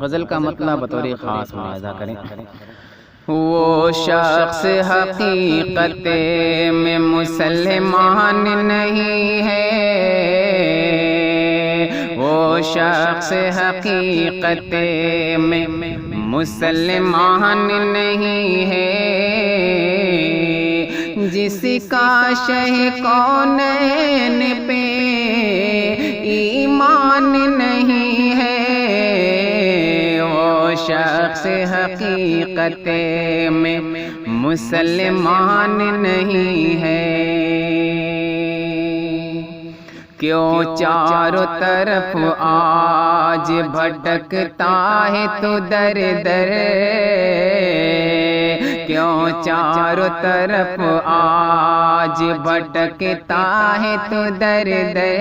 غزل کا مطلب بطور خاص ملاحظہ کریں۔ وہ شخص حقیقت میں مسلمان نہیں ہے، وہ شخص حقیقت میں مسلمان نہیں ہے، جس کا شہ کونین پہ ایمان نہیں ہے، وہ شخص حقیقت میں مسلمان نہیں ہے۔ کیوں چاروں طرف آج بھٹکتا ہے تو در در، کیوں چاروں طرف آج بھٹکتا ہے تو در در،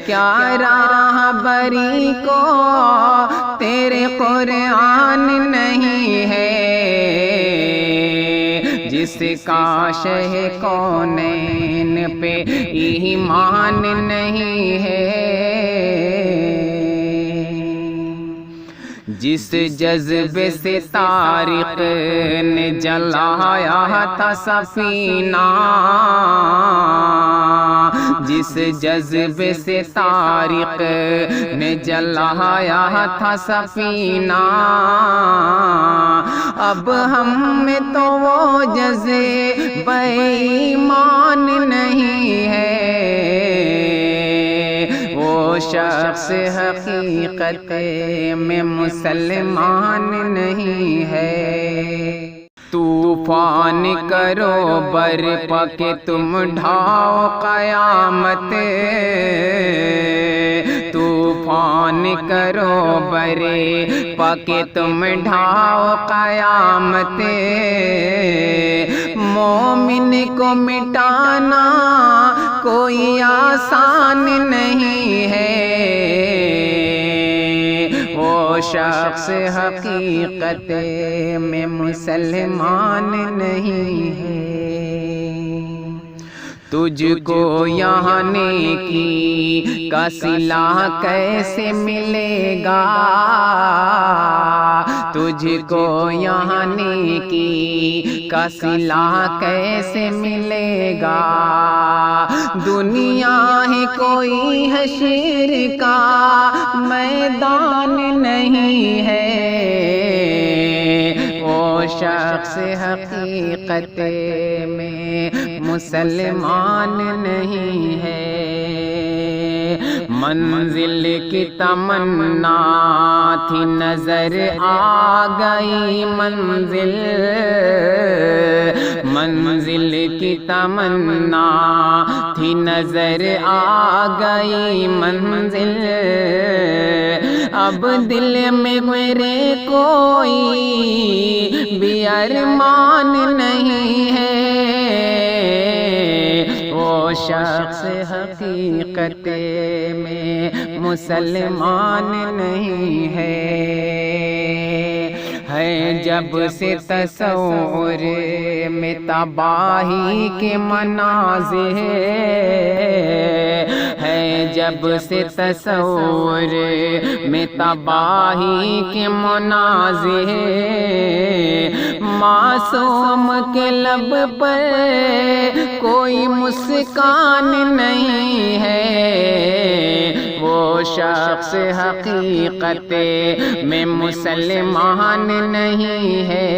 کیا راہ بری کو تیرے قرآن نہیں ہے، جس کا شہ کونین پہ ایمان نہیں ہے، جس جذبے سے طارق نے جلایا تھا سفینہ، جس جذبے سے طارق نے جلایا تھا سفینہ، اب ہم میں تو وہ جذبہ ایمان نہیں ہے، وہ شخص حقیقت میں مسلمان نہیں ہے۔ طوفان کرو برپا کہ تم ڈھاؤ قیامت، طوفان کرو برپا کہ تم ڈھاؤ قیامت، مومن کو مٹانا کوئی آسان نہیں ہے، وہ شخص حقیقت میں مسلمان نہیں ہے۔ تجھ کو یہاں نیکی کا صلہ کیسے ملے گا، تجھ کو یہاں نیکی کا صلہ کیسے ملے گا، دنیا ہے کوئی حشر کا میدان نہیں ہے، وہ شخص حقیقت میں مسلمان نہیں ہے۔ منزل کی تمنا تھی نظر آ گئی منزل، منزل کی تمنا تھی نظر آ گئی منزل، اب دل میں میرے کوئی بھی ارمان نہیں ہے، وہ شخص حقیقت میں مسلمان نہیں ہے۔ جب سے تصور میں تباہی کے مناظر ہے، جب سے تصور میں تباہی کے مناظر، معصوم کے لب پر کوئی مسکان نہیں ہے، وہ شخص حقیقت میں مسلمان نہیں ہے،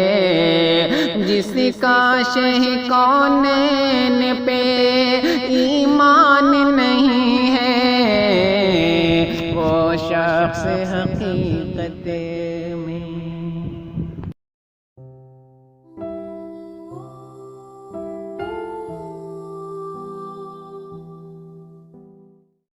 جس کا شہ کونین پہ ایمان نہیں ہے، وہ شخص